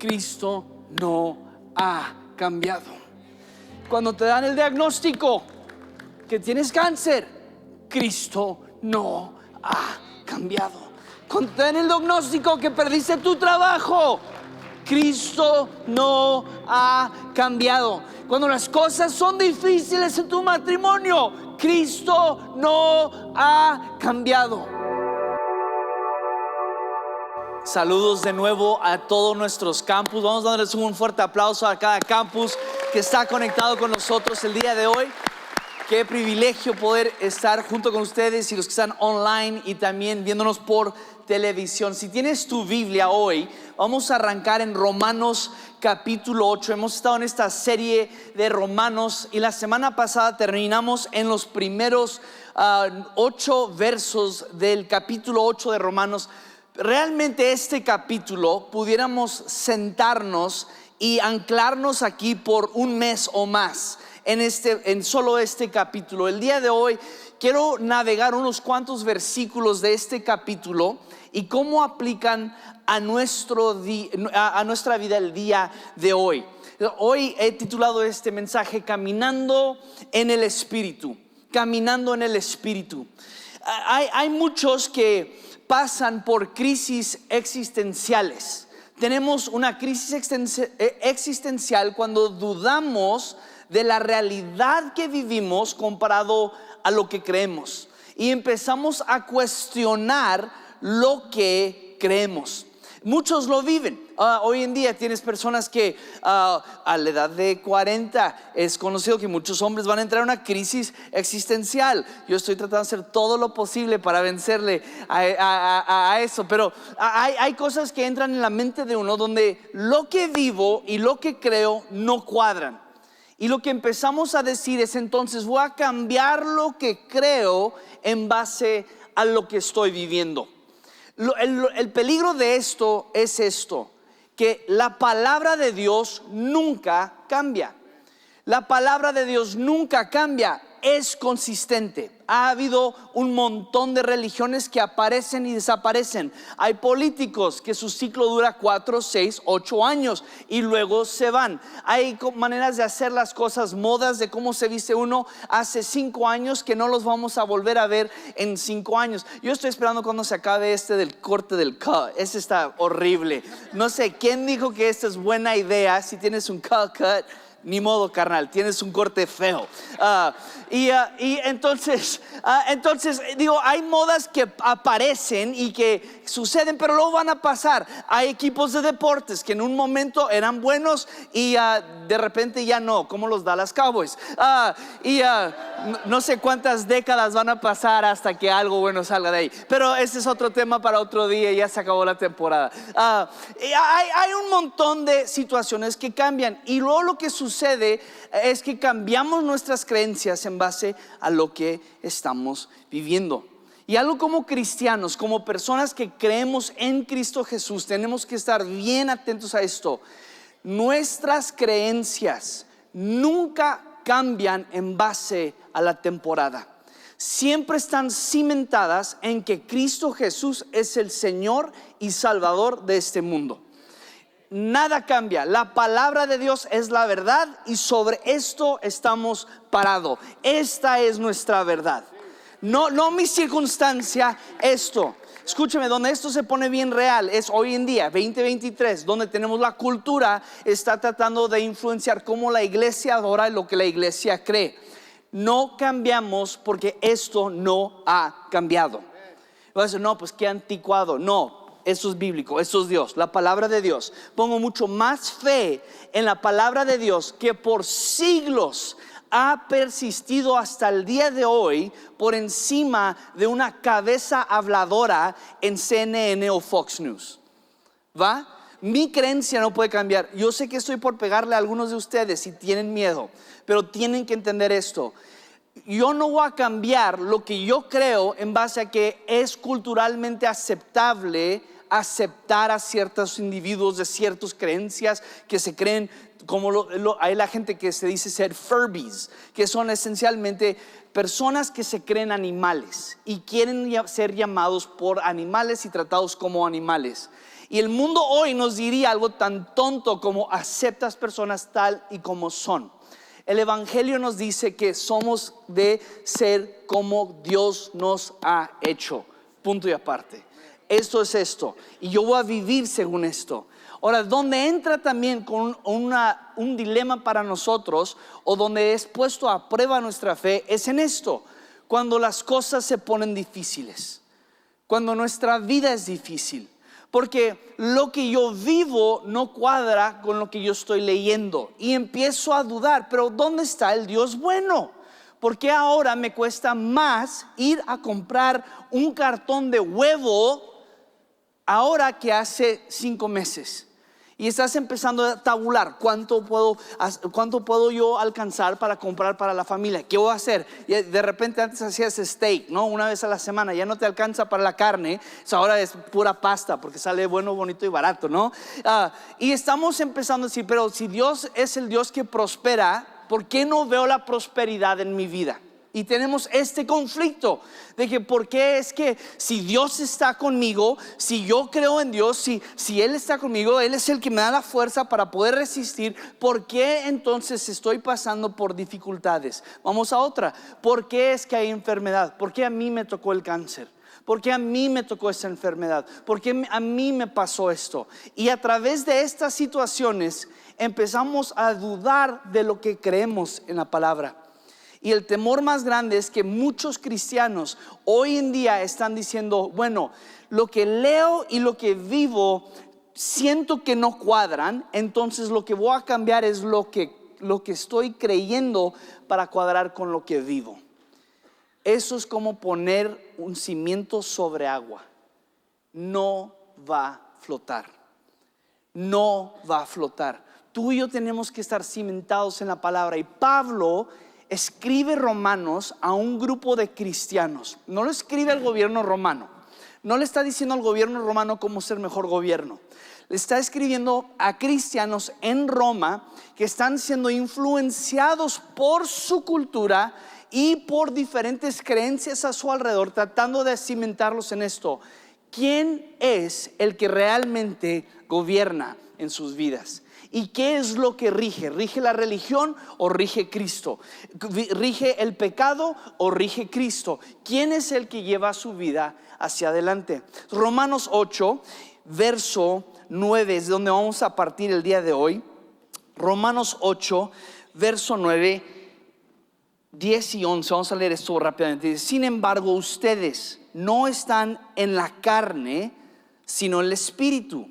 Cristo no ha cambiado. Cuando te dan el diagnóstico que tienes cáncer, Cristo no ha cambiado. Cuando te dan el diagnóstico que perdiste tu trabajo, Cristo no ha cambiado. Cuando las cosas son difíciles en tu matrimonio, Cristo no ha cambiado. Saludos de nuevo a todos nuestros campus. Vamos a darles un fuerte aplauso a cada campus que está conectado con nosotros el día de hoy. Qué privilegio poder estar junto con ustedes y los que están online y también viéndonos por televisión. Si tienes tu Biblia hoy, vamos a arrancar en Romanos capítulo 8. Hemos estado en esta serie de Romanos y la semana pasada terminamos en los primeros 8 versos del capítulo 8 de Romanos. Realmente este capítulo pudiéramos sentarnos y anclarnos aquí por un mes o más en solo este capítulo. El día de hoy quiero navegar unos cuantos versículos de este capítulo y cómo aplican a nuestra vida el día de hoy. Hoy he titulado este mensaje Caminando en el Espíritu. Caminando en el Espíritu. Hay muchos que pasan por crisis existenciales. Tenemos una crisis existencial cuando dudamos de la realidad que vivimos comparado a lo que creemos y empezamos a cuestionar lo que creemos. Muchos lo viven. Hoy en día tienes personas que a la edad de 40 es conocido que muchos hombres van a entrar en una crisis existencial. Yo estoy tratando de hacer todo lo posible para vencerle a eso, pero hay cosas que entran en la mente de uno donde lo que vivo y lo que creo no cuadran. Y lo que empezamos a decir es entonces voy a cambiar lo que creo en base a lo que estoy viviendo. El peligro de esto es esto, que la palabra de Dios nunca cambia. La palabra de Dios nunca cambia, es consistente. Ha habido un montón de religiones que aparecen y desaparecen. Hay políticos que su ciclo dura 4, 6, 8 años y luego se van. Hay maneras de hacer las cosas, modas de cómo se viste uno hace 5 años que no los vamos a volver a ver en 5 años. Yo estoy esperando cuando se acabe del corte del cut. Ese está horrible. No sé quién dijo que esta es buena idea. Si tienes un cut, ni modo, carnal, tienes un corte feo. Y entonces digo, hay modas que aparecen y que suceden, pero luego van a pasar. Hay equipos de deportes que en un momento eran buenos y de repente ya no, como los Dallas Cowboys. No sé cuántas décadas van a pasar hasta que algo bueno salga de ahí. Pero ese es otro tema para otro día y ya se acabó la temporada. Hay un montón de situaciones que cambian y luego lo que sucede es que cambiamos nuestras creencias en base a lo que estamos viviendo. Y algo como cristianos, como personas que creemos en Cristo Jesús, tenemos que estar bien atentos a esto. Nuestras creencias nunca cambian en base a la temporada. Siempre están cimentadas en que Cristo Jesús es el Señor y Salvador de este mundo. Nada cambia. La palabra de Dios es la verdad y sobre esto estamos parados. Esta es nuestra verdad. No mi circunstancia, esto. Escúcheme, donde esto se pone bien real es hoy en día, 2023, donde tenemos la cultura, está tratando de influenciar cómo la iglesia adora lo que la iglesia cree. No cambiamos porque esto no ha cambiado. Vas a decir, no, pues qué anticuado. No, eso es bíblico, eso es Dios, la palabra de Dios. Pongo mucho más fe en la palabra de Dios que por siglos ha persistido hasta el día de hoy por encima de una cabeza habladora en CNN o Fox News. ¿Va? Mi creencia no puede cambiar. Yo sé que estoy por pegarle a algunos de ustedes si tienen miedo, pero tienen que entender esto. Yo no voy a cambiar lo que yo creo en base a que es culturalmente aceptable aceptar a ciertos individuos de ciertas creencias que se creen como hay la gente que se dice ser Furbies, que son esencialmente personas que se creen animales y quieren ser llamados por animales y tratados como animales. Y el mundo hoy nos diría algo tan tonto como aceptas personas tal y como son. El evangelio nos dice que somos de ser como Dios nos ha hecho. Punto y aparte. Esto es esto. Y yo voy a vivir según esto. Ahora, donde entra también con un dilema para nosotros, o donde es puesto a prueba nuestra fe, es en esto. Cuando las cosas se ponen difíciles. Cuando nuestra vida es difícil. Porque lo que yo vivo no cuadra con lo que yo estoy leyendo. Y empiezo a dudar, pero ¿dónde está el Dios bueno? ¿Por qué ahora me cuesta más ir a comprar un cartón de huevo ahora que hace 5 meses? Y estás empezando a tabular cuánto puedo yo alcanzar para comprar para la familia. ¿Qué voy a hacer? Y de repente antes hacías steak, ¿no? Una vez a la semana, ya no te alcanza para la carne. Ahora es pura pasta porque sale bueno, bonito y barato, ¿no? Y estamos empezando a decir, pero si Dios es el Dios que prospera, ¿por qué no veo la prosperidad en mi vida? Y tenemos este conflicto de que por qué es que si Dios está conmigo, si yo creo en Dios, si Él está conmigo, Él es el que me da la fuerza para poder resistir, ¿por qué entonces estoy pasando por dificultades? Vamos a otra. ¿Por qué es que hay enfermedad? ¿Por qué a mí me tocó el cáncer? ¿Por qué a mí me tocó esta enfermedad? ¿Por qué a mí me pasó esto? Y a través de estas situaciones empezamos a dudar de lo que creemos en la palabra. Y el temor más grande es que muchos cristianos hoy en día están diciendo, bueno, lo que leo y lo que vivo siento que no cuadran, entonces lo que voy a cambiar es lo que estoy creyendo para cuadrar con lo que vivo. Eso es como poner un cimiento sobre agua. No va a flotar. No va a flotar. Tú y yo tenemos que estar cimentados en la palabra. Y Pablo escribe Romanos a un grupo de cristianos. No lo escribe al gobierno romano. No le está diciendo al gobierno romano cómo ser mejor gobierno. Le está escribiendo a cristianos en Roma que están siendo influenciados por su cultura y por diferentes creencias a su alrededor, tratando de cimentarlos en esto. ¿Quién es el que realmente gobierna en sus vidas? ¿Y qué es lo que rige? ¿Rige la religión o rige Cristo? ¿Rige el pecado o rige Cristo? ¿Quién es el que lleva su vida hacia adelante? Romanos 8, verso 9 es donde vamos a partir el día de hoy. Romanos 8, verso 9, 10 y 11. Vamos a leer esto rápidamente. Dice, sin embargo, ustedes no están en la carne, sino en el Espíritu.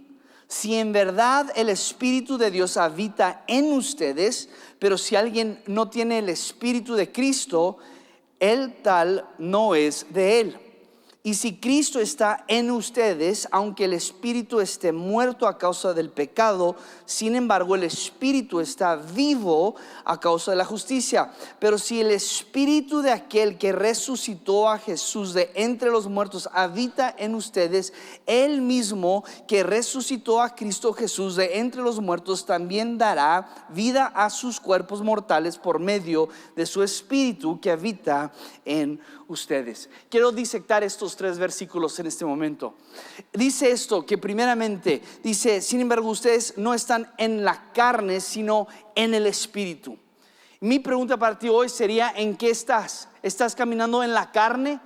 Si en verdad el Espíritu de Dios habita en ustedes, pero si alguien no tiene el Espíritu de Cristo, el tal no es de Él. Y si Cristo está en ustedes, aunque el espíritu esté muerto a causa del pecado, sin embargo el espíritu está vivo a causa de la justicia. Pero si el espíritu de aquel que resucitó a Jesús de entre los muertos habita en ustedes, él mismo que resucitó a Cristo Jesús de entre los muertos también dará vida a sus cuerpos mortales por medio de su espíritu que habita en ustedes. Quiero disectar estos 3 versículos en este momento. Dice esto, que primeramente dice, sin embargo ustedes no están en la carne, sino en el espíritu. Mi pregunta para ti hoy sería, ¿en qué estás? ¿Estás caminando en la carne?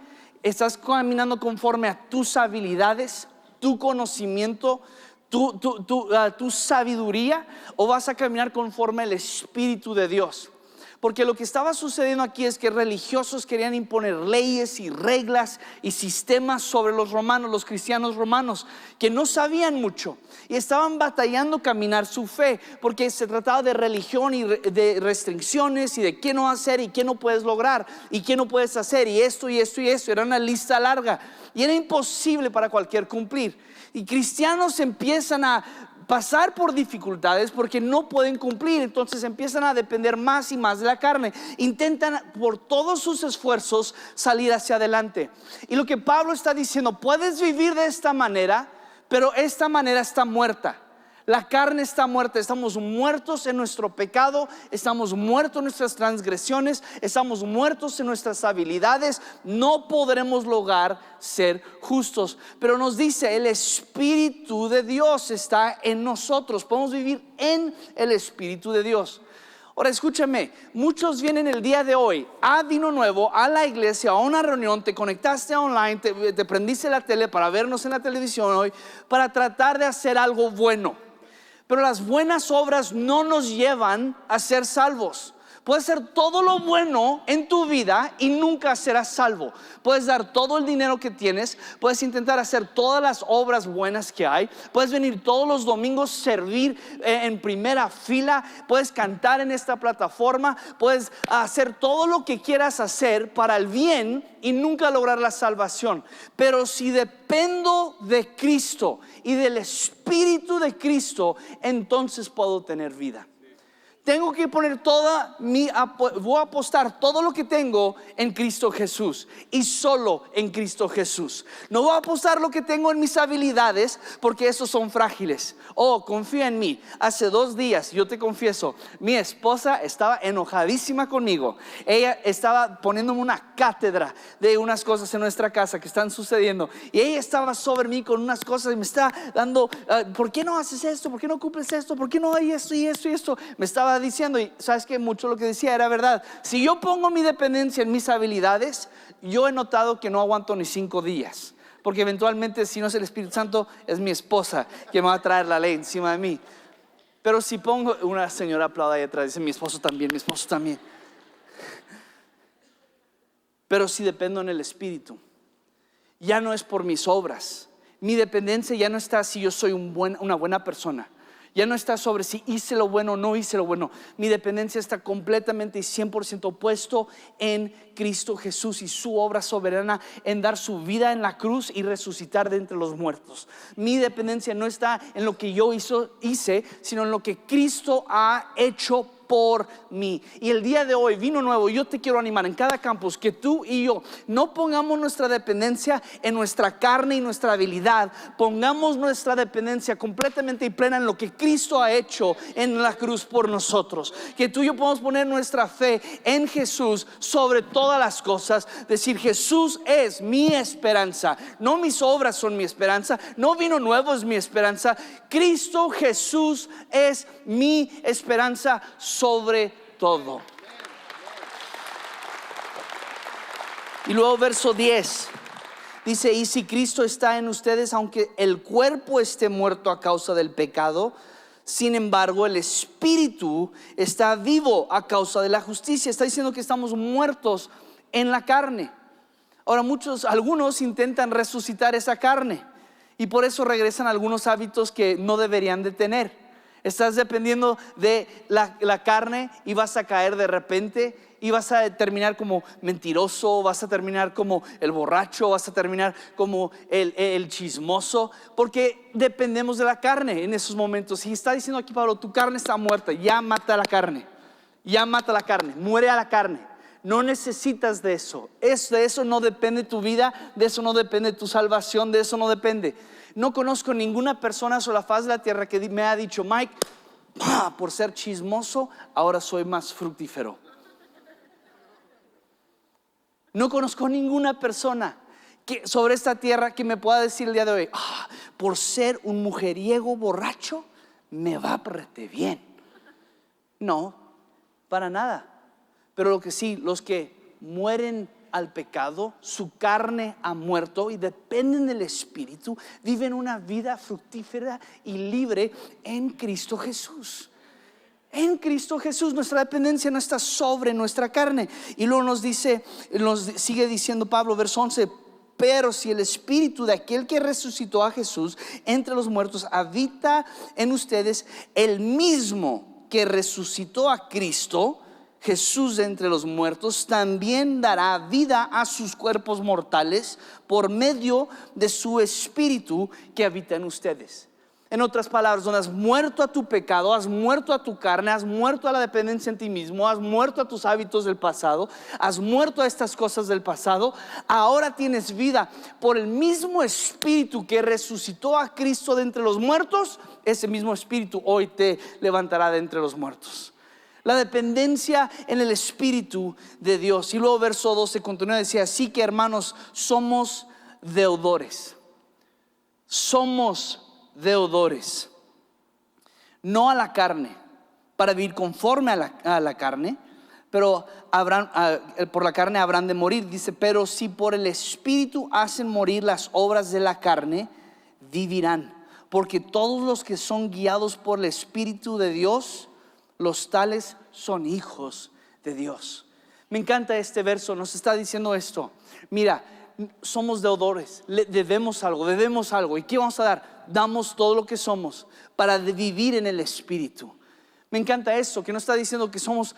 ¿Estás caminando conforme a tus habilidades, tu conocimiento, tu sabiduría? ¿O vas a caminar conforme al Espíritu de Dios? Porque lo que estaba sucediendo aquí es que religiosos querían imponer leyes y reglas y sistemas sobre los romanos, los cristianos romanos, que no sabían mucho y estaban batallando caminar su fe, porque se trataba de religión y de restricciones y de qué no hacer y qué no puedes lograr y qué no puedes hacer y esto y esto y esto. Era una lista larga y era imposible para cualquier cumplir. Y cristianos empiezan a pasar por dificultades porque no pueden cumplir, entonces empiezan a depender más y más de la carne, intentan por todos sus esfuerzos salir hacia adelante. Y lo que Pablo está diciendo, puedes vivir de esta manera, pero esta manera está muerta. La carne está muerta, estamos muertos en nuestro pecado, estamos muertos en nuestras transgresiones, estamos muertos en nuestras habilidades, no podremos lograr ser justos. Pero nos dice, el Espíritu de Dios está en nosotros, podemos vivir en el Espíritu de Dios. Ahora escúchame, muchos vienen el día de hoy a Vino Nuevo, a la iglesia, a una reunión, te conectaste online, te prendiste la tele para vernos en la televisión hoy, para tratar de hacer algo bueno. Pero las buenas obras no nos llevan a ser salvos. Puedes hacer todo lo bueno en tu vida y nunca serás salvo. Puedes dar todo el dinero que tienes, puedes intentar hacer todas las obras buenas que hay, puedes venir todos los domingos, servir en primera fila, puedes cantar en esta plataforma, puedes hacer todo lo que quieras hacer para el bien y nunca lograr la salvación. Pero si dependo de Cristo y del Espíritu de Cristo, entonces puedo tener vida. Tengo que poner voy a apostar todo lo que tengo en Cristo Jesús y solo en Cristo Jesús. No voy a apostar lo que tengo en mis habilidades porque esos son frágiles. Confía en mí. Hace 2 días, yo te confieso, mi esposa estaba enojadísima conmigo. Ella estaba poniéndome una cátedra de unas cosas en nuestra casa que están sucediendo. Y ella estaba sobre mí con unas cosas y me estaba dando, ¿por qué no haces esto? ¿Por qué no cumples esto? ¿Por qué no hay esto y esto y esto? Me estaba diciendo, y sabes que mucho lo que decía era verdad. Si yo pongo mi dependencia en mis habilidades, yo he notado que no aguanto ni 5 días, porque eventualmente, si no es el Espíritu Santo, es mi esposa que me va a traer la ley encima de mí. Pero si pongo, una señora aplauda ahí atrás, dice, mi esposo también. Pero si dependo en el Espíritu, ya no es por mis obras. Mi dependencia ya no está si yo soy una buena persona. Ya no está sobre si hice lo bueno o no hice lo bueno. Mi dependencia está completamente y 100% puesto en Cristo Jesús y su obra soberana en dar su vida en la cruz y resucitar de entre los muertos. Mi dependencia no está en lo que yo hice, sino en lo que Cristo ha hecho por mí. Y el día de hoy, Vino Nuevo, yo te quiero animar en cada campus que tú y yo no pongamos nuestra dependencia en nuestra carne y nuestra habilidad. Pongamos nuestra dependencia completamente y plena en lo que Cristo ha hecho en la cruz por nosotros. Que tú y yo podamos poner nuestra fe en Jesús sobre todas las cosas. Decir, Jesús es mi esperanza, no mis obras son mi esperanza, no Vino Nuevo es mi esperanza. Cristo Jesús es mi esperanza sobre todo. Y luego verso 10 dice, y si Cristo está en ustedes, aunque el cuerpo esté muerto a causa del pecado, sin embargo el espíritu está vivo a causa de la justicia. Está diciendo que estamos muertos en la carne. Ahora algunos intentan resucitar esa carne y por eso regresan a algunos hábitos que no deberían de tener. Estás dependiendo de la carne y vas a caer de repente y vas a terminar como mentiroso, vas a terminar como el borracho, vas a terminar como el chismoso, porque dependemos de la carne en esos momentos. Y está diciendo aquí Pablo, tu carne está muerta, ya mata la carne, muere a la carne. No necesitas de eso. De eso no depende tu vida, de eso no depende tu salvación, de eso no depende. No conozco ninguna persona sobre la faz de la tierra que me ha dicho, Mike, por ser chismoso, ahora soy más fructífero. No conozco ninguna persona sobre esta tierra que me pueda decir el día de hoy, por ser un mujeriego borracho, me va rete bien. No, para nada. Pero lo que sí, los que mueren al pecado, su carne ha muerto y dependen del Espíritu, viven una vida fructífera y libre en Cristo Jesús. En Cristo Jesús nuestra dependencia no está sobre nuestra carne. Y luego nos sigue diciendo Pablo, verso 11, pero si el Espíritu de aquel que resucitó a Jesús entre los muertos habita en ustedes, el mismo que resucitó a Cristo Jesús de entre los muertos, también dará vida a sus cuerpos mortales por medio de su Espíritu que habita en ustedes. En otras palabras, donde has muerto a tu pecado, has muerto a tu carne, has muerto a la dependencia en ti mismo, has muerto a tus hábitos del pasado, has muerto a estas cosas del pasado, ahora tienes vida por el mismo Espíritu que resucitó a Cristo de entre los muertos. Ese mismo Espíritu hoy te levantará de entre los muertos. La dependencia en el Espíritu de Dios. Y luego verso 12 continúa, decía: así que, hermanos, somos deudores. Somos deudores, no a la carne, para vivir conforme a la carne, pero por la carne habrán de morir. Dice: pero si por el Espíritu hacen morir las obras de la carne, vivirán. Porque todos los que son guiados por el Espíritu de Dios, los tales son hijos de Dios. Me encanta este verso, nos está diciendo esto: mira, somos deudores, debemos algo. ¿Y qué vamos a dar? Damos todo lo que somos para vivir en el Espíritu. Me encanta eso, que no está diciendo que somos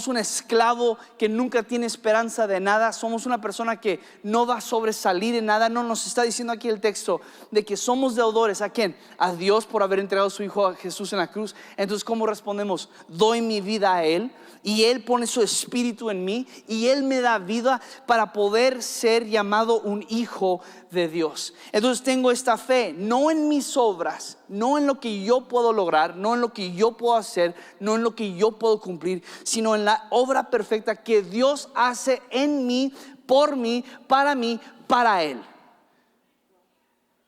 un esclavo que nunca tiene esperanza de nada. Somos una persona que no va a sobresalir en nada. No, nos está diciendo aquí el texto de que somos deudores. ¿A quién? A Dios, por haber entregado a su Hijo a Jesús en la cruz. Entonces, ¿cómo respondemos? Doy mi vida a Él, y Él pone su Espíritu en mí, y Él me da vida para poder ser llamado un hijo de Dios. Entonces tengo esta fe, no en mis obras, no en lo que yo puedo lograr, no en lo que yo puedo hacer, no en lo que yo puedo cumplir, sino en la obra perfecta que Dios hace en mí, por mí, para Él.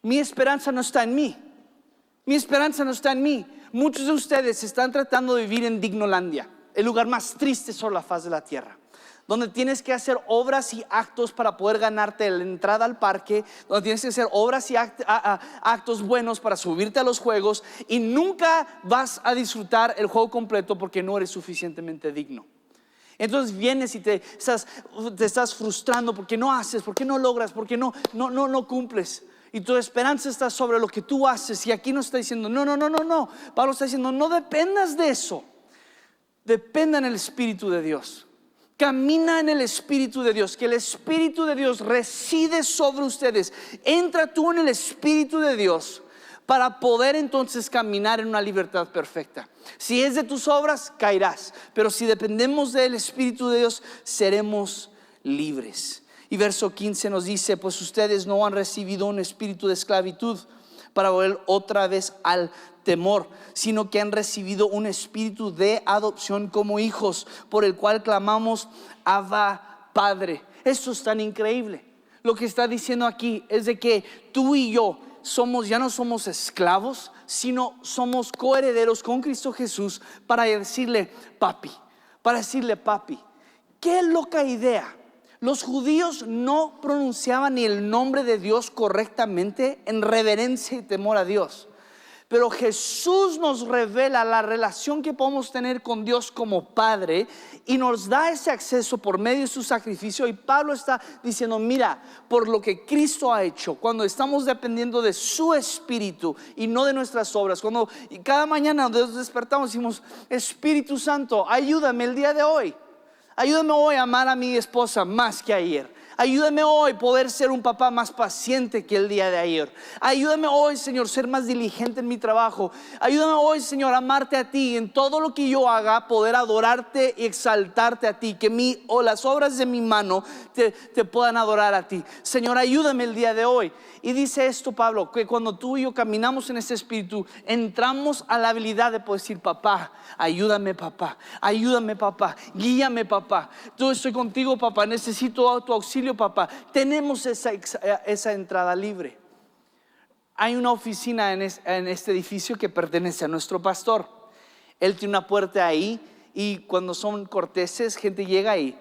Mi esperanza no está en mí. Mi esperanza no está en mí. Muchos de ustedes están tratando de vivir en Dignolandia, el lugar más triste sobre la faz de la tierra, donde tienes que hacer obras y actos para poder ganarte la entrada al parque, donde tienes que hacer obras y actos buenos para subirte a los juegos, y nunca vas a disfrutar el juego completo porque no eres suficientemente digno. Entonces vienes y te estás frustrando porque no haces, porque no logras, porque no cumples. Y tu esperanza está sobre lo que tú haces. Y aquí nos está diciendo: no. Pablo está diciendo: no dependas de eso. Dependa en el Espíritu de Dios. Camina en el Espíritu de Dios, que el Espíritu de Dios reside sobre ustedes. Entra tú en el Espíritu de Dios para poder entonces caminar en una libertad perfecta. Si es de tus obras, caerás, pero si dependemos del Espíritu de Dios, seremos libres. Y verso 15 nos dice: pues ustedes no han recibido un espíritu de esclavitud para volver otra vez al temor, sino que han recibido un espíritu de adopción como hijos, por el cual clamamos: Abba, Padre. Esto es tan increíble. Lo que está diciendo aquí es de que tú y yo ya no somos esclavos, sino somos coherederos con Cristo Jesús, para decirle papi. Qué loca idea. Los judíos no pronunciaban ni el nombre de Dios correctamente en reverencia y temor a Dios. Pero Jesús nos revela la relación que podemos tener con Dios como Padre, y nos da ese acceso por medio de su sacrificio. Y Pablo está diciendo: mira, por lo que Cristo ha hecho, cuando estamos dependiendo de su Espíritu y no de nuestras obras, cuando cada mañana nos despertamos y decimos: Espíritu Santo, ayúdame el día de hoy. Ayúdame hoy a amar a mi esposa más que ayer. Ayúdame hoy poder ser un papá más paciente que el día de ayer. Ayúdame hoy, Señor, ser más diligente en mi trabajo. Ayúdame hoy, Señor, amarte a ti en todo lo que yo haga, poder adorarte y exaltarte a ti, que las obras de mi mano te puedan adorar a ti. Señor, ayúdame el día de hoy. Y dice esto Pablo, que cuando tú y yo caminamos en ese Espíritu, entramos a la habilidad de poder decir: papá, ayúdame papá, guíame papá, yo estoy contigo papá, necesito tu auxilio papá. Tenemos esa entrada libre. Hay una oficina en este edificio que pertenece a nuestro pastor. Él tiene una puerta ahí, y cuando son corteses, gente llega y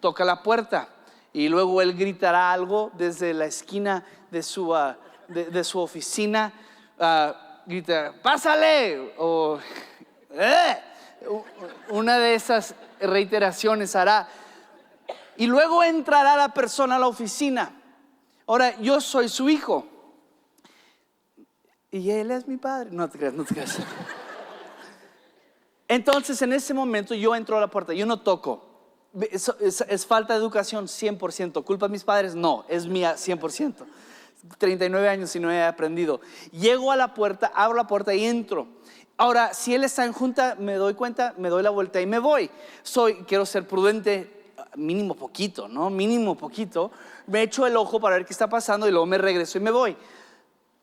toca la puerta, y luego él gritará algo desde la esquina de su oficina. Grita: pásale, o una de esas reiteraciones hará, y luego entrará la persona a la oficina. Ahora, yo soy su hijo y él es mi padre. No te creas. Entonces, en ese momento yo entro a la puerta, yo no toco. Es falta de educación 100%. ¿Culpa de mis padres? No, es mía 100%. 39 años y no he aprendido. Llego a la puerta, abro la puerta y entro. Ahora, si él está en junta, me doy cuenta, me doy la vuelta y me voy. Quiero ser prudente, mínimo poquito, ¿no? Mínimo poquito. Me echo el ojo para ver qué está pasando y luego me regreso y me voy.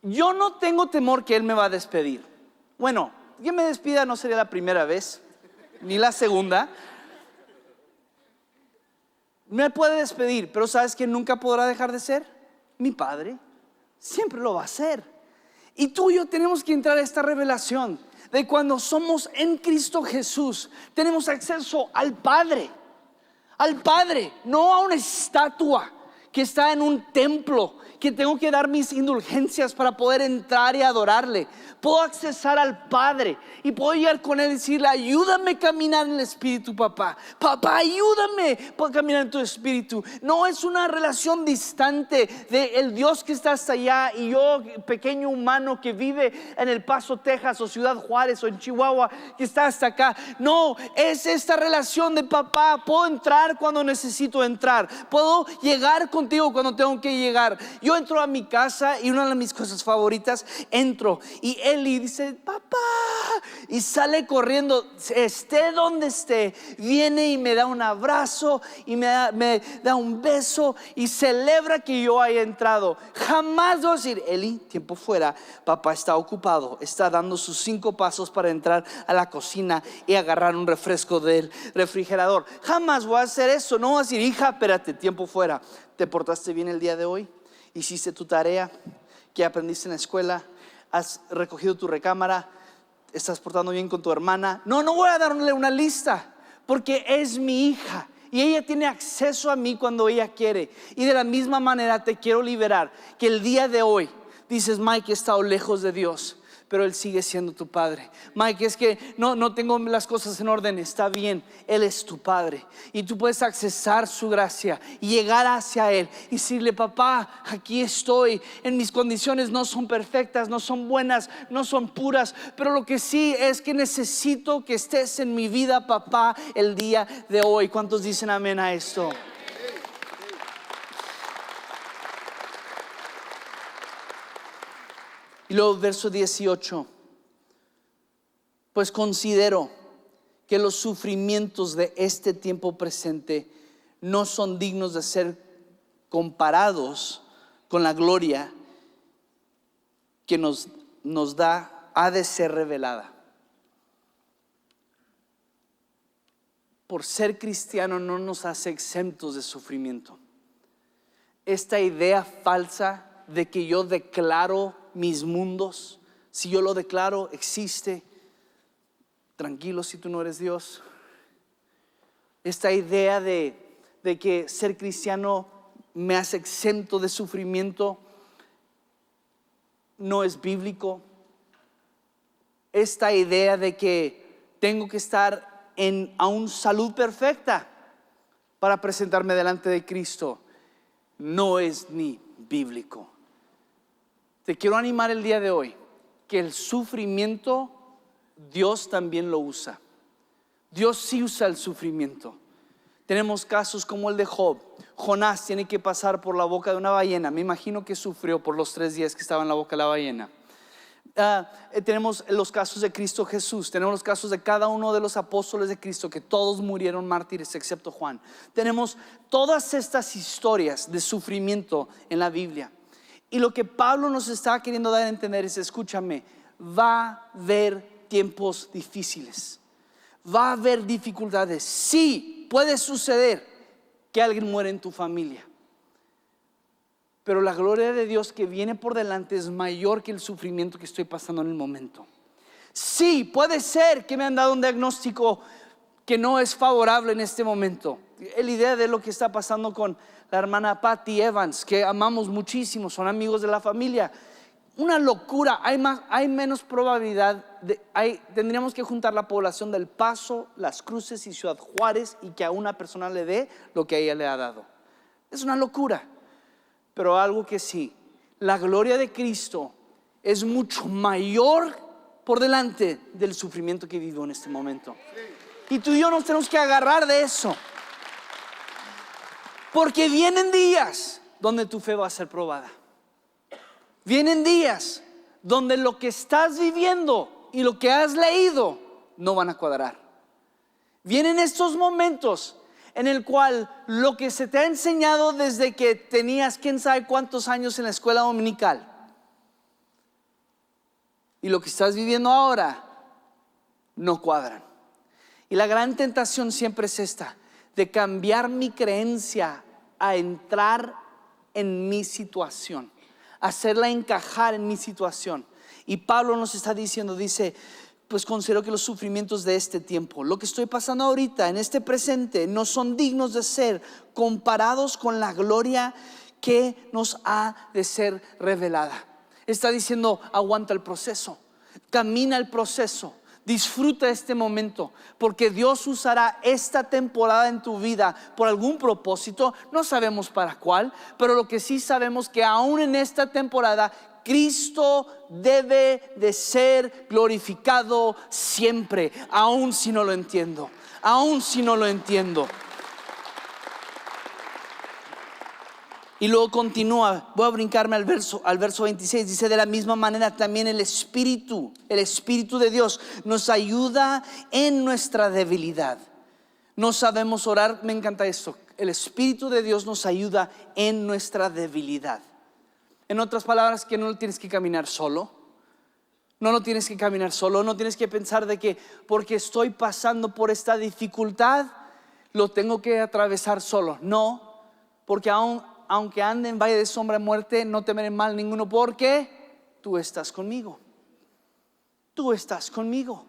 Yo no tengo temor que él me va a despedir. Bueno, que me despida no sería la primera vez, ni la segunda. Me puede despedir, pero ¿sabes quién nunca podrá dejar de ser? Mi Padre. Siempre lo va a hacer. Y tú y yo tenemos que entrar a esta revelación de cuando somos en Cristo Jesús, tenemos acceso al Padre, no a una estatua que está en un templo, que tengo que dar mis indulgencias para poder entrar y adorarle. Puedo accesar al Padre y puedo llegar con él y decirle: ayúdame a caminar en el Espíritu, papá. Papá, ayúdame a caminar en tu Espíritu. No es una relación distante de el Dios que está hasta allá y yo, pequeño humano que vive en El Paso, Texas, o Ciudad Juárez, o en Chihuahua, que está hasta acá. No, es esta relación de papá. Puedo entrar cuando necesito entrar. Puedo llegar contigo cuando tengo que llegar. Yo entro a mi casa y una de mis cosas favoritas, entro y Eli dice: papá, y sale corriendo, esté donde esté, viene y me da un abrazo y me da un beso y celebra que yo haya entrado. Jamás voy a decir: Eli, tiempo fuera, papá está ocupado, está dando sus 5 pasos para entrar a la cocina y agarrar un refresco del refrigerador. Jamás voy a hacer eso. No voy a decir: hija, espérate, tiempo fuera, ¿te portaste bien el día de hoy? ¿Hiciste tu tarea? ¿Qué aprendiste en la escuela? ¿Has recogido tu recámara? ¿Estás portando bien con tu hermana? No voy a darle una lista, porque es mi hija y ella tiene acceso a mí cuando ella quiere. Y de la misma manera te quiero liberar, que el día de hoy dices: Mike, he estado lejos de Dios, pero Él sigue siendo tu Padre. Mike, es que no tengo las cosas en orden. Está bien, Él es tu Padre y tú puedes accesar su gracia y llegar hacia Él y decirle: papá, aquí estoy. En mis condiciones no son perfectas, no son buenas, no son puras, pero lo que sí es que necesito que estés en mi vida, papá, el día de hoy. ¿Cuántos dicen amén a esto? Y luego verso 18: pues considero que los sufrimientos de este tiempo presente no son dignos de ser comparados con la gloria que nos ha de ser revelada. Por ser cristiano no nos hace exentos de sufrimiento. Esta idea falsa de que yo declaro mis mundos, si yo lo declaro, existe. Tranquilo si tú no eres Dios. Esta idea de que ser cristiano me hace exento de sufrimiento no es bíblico. Esta idea de que tengo que estar en aún salud perfecta para presentarme delante de Cristo no es ni bíblico. Te quiero animar el día de hoy que el sufrimiento Dios también lo usa. Dios sí usa el sufrimiento. Tenemos casos como el de Job. Jonás tiene que pasar por la boca de una ballena. Me imagino que sufrió por los 3 días que estaba en la boca de la ballena. Tenemos los casos de Cristo Jesús. Tenemos los casos de cada uno de los apóstoles de Cristo, que todos murieron mártires excepto Juan. Tenemos todas estas historias de sufrimiento en la Biblia. Y lo que Pablo nos está queriendo dar a entender es: escúchame, va a haber tiempos difíciles, va a haber dificultades. Sí, puede suceder que alguien muera en tu familia, pero la gloria de Dios que viene por delante es mayor que el sufrimiento que estoy pasando en el momento. Sí, puede ser que me han dado un diagnóstico que no es favorable en este momento. La idea de lo que está pasando con la hermana Patty Evans, que amamos muchísimo, son amigos de la familia. Una locura. Hay menos probabilidad tendríamos que juntar la población del Paso, Las Cruces y Ciudad Juárez y que a una persona le dé lo que a ella le ha dado. Es una locura. Pero algo que sí, la gloria de Cristo es mucho mayor por delante del sufrimiento que vivo en este momento. Y tú y yo nos tenemos que agarrar de eso, porque vienen días donde tu fe va a ser probada. Vienen días donde lo que estás viviendo y lo que has leído no van a cuadrar. Vienen estos momentos en el cual lo que se te ha enseñado desde que tenías quién sabe cuántos años en la escuela dominical y lo que estás viviendo ahora no cuadran. Y la gran tentación siempre es esta, de cambiar mi creencia a entrar en mi situación, hacerla encajar en mi situación. Y Pablo nos está diciendo, dice, pues considero que los sufrimientos de este tiempo, lo que estoy pasando ahorita en este presente, no son dignos de ser comparados con la gloria que nos ha de ser revelada. Está diciendo, aguanta el proceso, camina el proceso, disfruta este momento, porque Dios usará esta temporada en tu vida por algún propósito. No sabemos para cuál, pero lo que sí sabemos que aún en esta temporada Cristo debe de ser glorificado siempre, aun si no lo entiendo, aun si no lo entiendo. Y luego continúa, voy a brincarme al verso 26, dice, de la misma manera también el Espíritu de Dios nos ayuda en nuestra debilidad. No sabemos orar, me encanta esto, el Espíritu de Dios nos ayuda en nuestra debilidad. En otras palabras, que no lo tienes que caminar solo. No lo tienes que caminar solo. No tienes que pensar de que porque estoy pasando por esta dificultad lo tengo que atravesar solo. No, porque aunque ande en valle de sombra de muerte, no temeré mal ninguno, porque tú estás conmigo. Tú estás conmigo.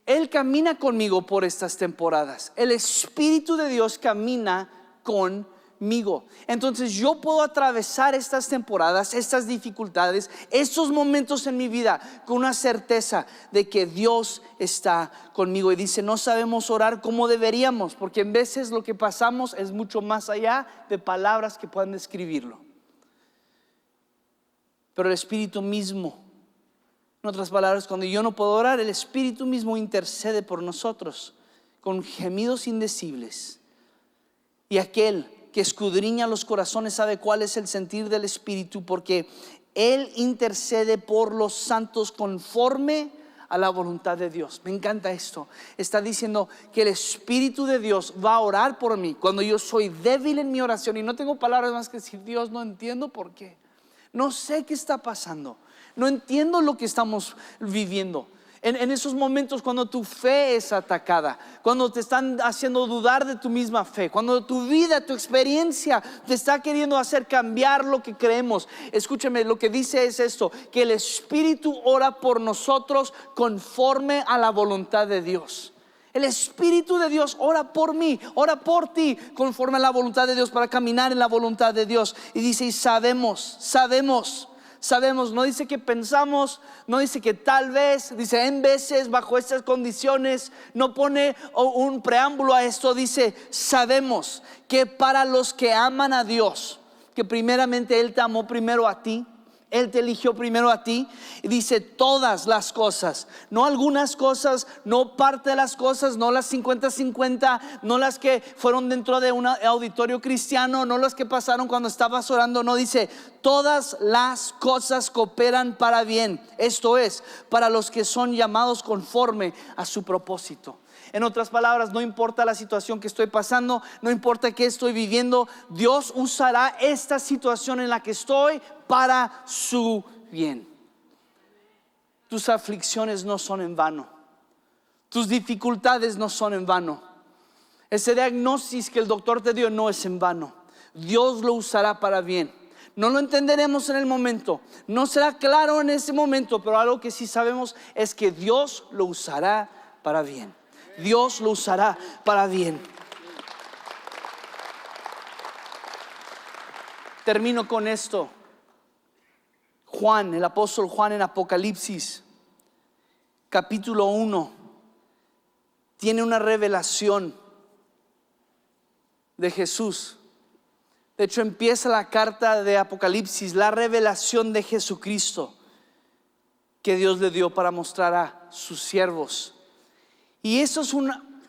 Él camina conmigo por estas temporadas. El Espíritu de Dios camina conmigo. Entonces yo puedo atravesar estas temporadas, estas dificultades, estos momentos en mi vida con una certeza de que Dios está conmigo. Y dice, no sabemos orar como deberíamos, porque en veces lo que pasamos es mucho más allá de palabras que puedan describirlo. Pero el Espíritu mismo, en otras palabras, cuando yo no puedo orar, el Espíritu mismo intercede por nosotros con gemidos indecibles. Y aquel que escudriña los corazones sabe cuál es el sentir del Espíritu, porque Él intercede por los santos conforme a la voluntad de Dios. Me encanta esto. Está diciendo que el Espíritu de Dios va a orar por mí cuando yo soy débil en mi oración y no tengo palabras más que decir, Dios, no entiendo por qué, no sé qué está pasando, no entiendo lo que estamos viviendo. En esos momentos cuando tu fe es atacada, cuando te están haciendo dudar de tu misma fe, cuando tu vida, tu experiencia te está queriendo hacer cambiar lo que creemos. Escúchame, lo que dice es esto, que el Espíritu ora por nosotros conforme a la voluntad de Dios. El Espíritu de Dios ora por mí, ora por ti conforme a la voluntad de Dios, para caminar en la voluntad de Dios. Y dice, y sabemos, no dice que pensamos, no dice que tal vez, dice en veces, bajo estas condiciones. No pone un preámbulo a esto, dice sabemos que para los que aman a Dios, que primeramente Él te amó primero a ti, Él te eligió primero a ti. Y dice todas las cosas, no algunas cosas, no parte de las cosas, no las 50-50, no las que fueron dentro de un auditorio cristiano, no las que pasaron cuando estabas orando. No, dice todas las cosas cooperan para bien, esto es, para los que son llamados conforme a su propósito. En otras palabras, no importa la situación que estoy pasando, no importa qué estoy viviendo, Dios usará esta situación en la que estoy para su bien. Tus aflicciones no son en vano, tus dificultades no son en vano, ese diagnóstico que el doctor te dio no es en vano. Dios lo usará para bien. No lo entenderemos en el momento, no será claro en ese momento, pero algo que sí sabemos es que Dios lo usará para bien. Dios lo usará para bien. Termino con esto. Juan, el apóstol Juan, en Apocalipsis capítulo 1 tiene una revelación de Jesús. De hecho, empieza la carta de Apocalipsis, la revelación de Jesucristo que Dios le dio para mostrar a sus siervos. Y eso es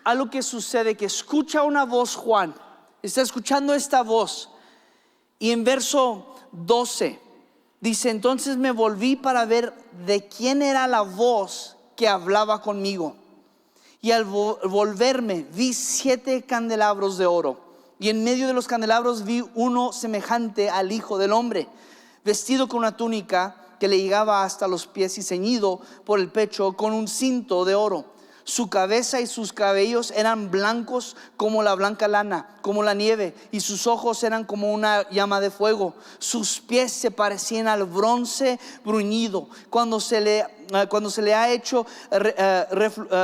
algo que sucede, que escucha una voz. Juan está escuchando esta voz, y en verso 12 Dice, entonces me volví para ver de quién era la voz que hablaba conmigo. Y al volverme vi 7 candelabros de oro. Y en medio de los candelabros vi uno semejante al Hijo del Hombre, vestido con una túnica que le llegaba hasta los pies y ceñido por el pecho con un cinto de oro. Su cabeza y sus cabellos eran blancos como la blanca lana, como la nieve, y sus ojos eran como una llama de fuego. Sus pies se parecían al bronce bruñido cuando se le ha hecho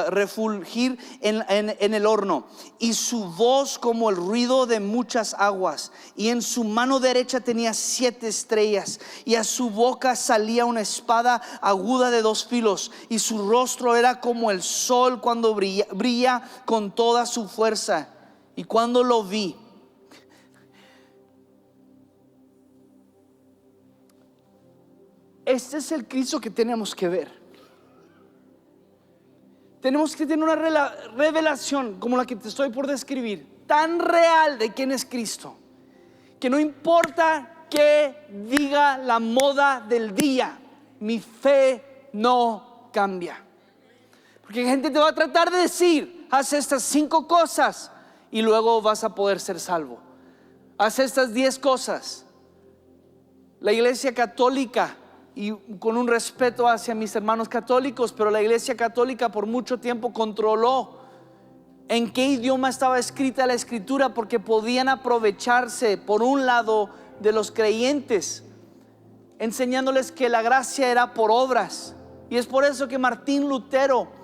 refulgir en el horno, y su voz como el ruido de muchas aguas. Y en su mano derecha tenía 7 estrellas, y a su boca salía una espada aguda de 2 filos, y su rostro era como el sol cuando brilla con toda su fuerza. Y cuando lo vi, este es el Cristo que tenemos que ver. Tenemos que tener una revelación como la que te estoy por describir, tan real de quién es Cristo, que no importa qué diga la moda del día, mi fe no cambia. Porque gente te va a tratar de decir, haz estas 5 cosas y luego vas a poder ser salvo. Haz estas 10 cosas. La Iglesia Católica, y con un respeto hacia mis hermanos católicos, pero la Iglesia Católica por mucho tiempo controló en qué idioma estaba escrita la Escritura, porque podían aprovecharse por un lado de los creyentes, enseñándoles que la gracia era por obras. Y es por eso que Martín Lutero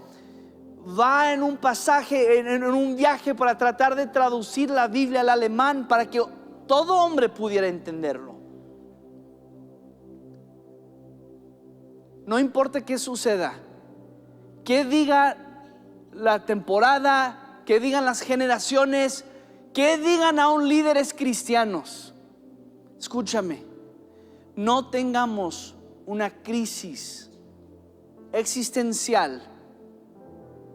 va en un pasaje, en un viaje, para tratar de traducir la Biblia al alemán para que todo hombre pudiera entenderlo. No importa qué suceda, qué diga la temporada, qué digan las generaciones, qué digan aún líderes cristianos, escúchame, no tengamos una crisis existencial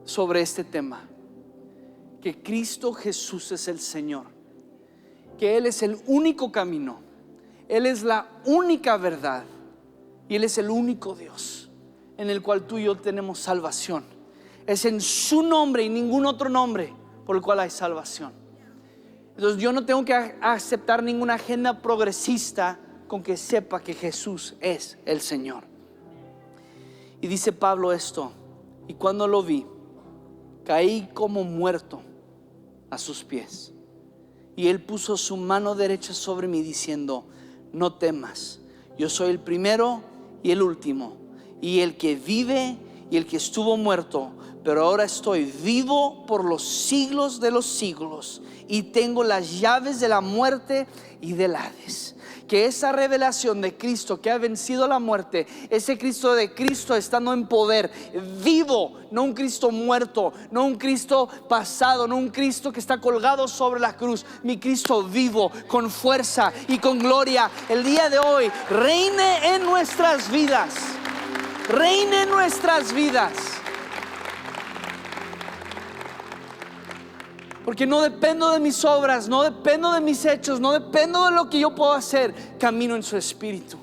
sobre este tema, que Cristo Jesús es el Señor, que Él es el único camino, Él es la única verdad y Él es el único Dios en el cual tú y yo tenemos salvación. Es en su nombre y ningún otro nombre por el cual hay salvación. Entonces yo no tengo que aceptar ninguna agenda progresista con que sepa que Jesús es el Señor. Y dice Pablo esto: y cuando lo vi, caí como muerto a sus pies. Y Él puso su mano derecha sobre mí diciendo: no temas, yo soy el primero y el último, y el que vive y el que estuvo muerto, pero ahora estoy vivo por los siglos de los siglos, y tengo las llaves de la muerte y del Hades. Que esa revelación de Cristo que ha vencido la muerte, ese Cristo de Cristo estando en poder, vivo, no un Cristo muerto, no un Cristo pasado, no un Cristo que está colgado sobre la cruz, mi Cristo vivo, con fuerza y con gloria, el día de hoy reine en nuestras vidas, reine en nuestras vidas. Porque no dependo de mis obras, no dependo de mis hechos, no dependo de lo que yo puedo hacer. Camino en su Espíritu,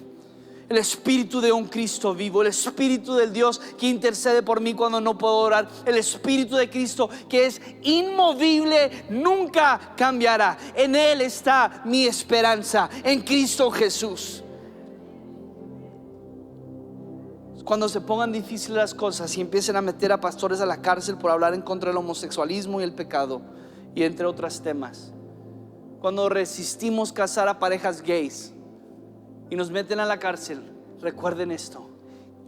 el Espíritu de un Cristo vivo, el Espíritu del Dios que intercede por mí cuando no puedo orar, el Espíritu de Cristo que es inmovible, nunca cambiará. En Él está mi esperanza, en Cristo Jesús. Cuando se pongan difíciles las cosas y empiecen a meter a pastores a la cárcel por hablar en contra del homosexualismo y el pecado, y entre otros temas, cuando resistimos casar a parejas gays y nos meten a la cárcel, recuerden esto: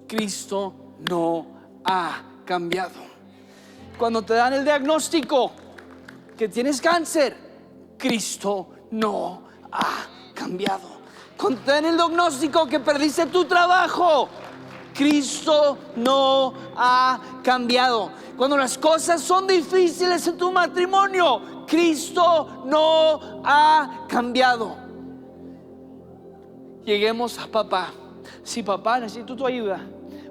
Cristo no ha cambiado. Cuando te dan el diagnóstico que tienes cáncer, Cristo no ha cambiado. Cuando te dan el diagnóstico que perdiste tu trabajo, Cristo no ha cambiado. Cuando las cosas son difíciles en tu matrimonio, Cristo no ha cambiado. Lleguemos a papá. Sí, papá, necesito tu ayuda,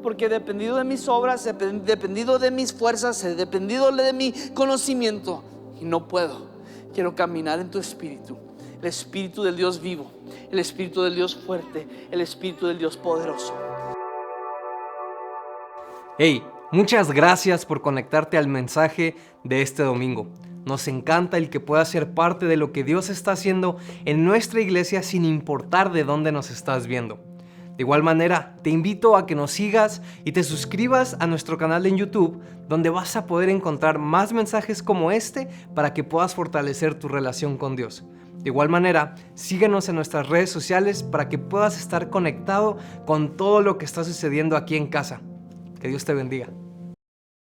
porque he dependido de mis obras, he dependido de mis fuerzas, he dependido de mi conocimiento y no puedo. Quiero caminar en tu Espíritu. el Espíritu del Dios vivo, el Espíritu del Dios fuerte, el Espíritu del Dios poderoso. Hey, muchas gracias por conectarte al mensaje de este domingo. Nos encanta el que puedas ser parte de lo que Dios está haciendo en nuestra iglesia sin importar de dónde nos estás viendo. De igual manera, te invito a que nos sigas y te suscribas a nuestro canal en YouTube, donde vas a poder encontrar más mensajes como este para que puedas fortalecer tu relación con Dios. De igual manera, síguenos en nuestras redes sociales para que puedas estar conectado con todo lo que está sucediendo aquí en casa. Que Dios te bendiga.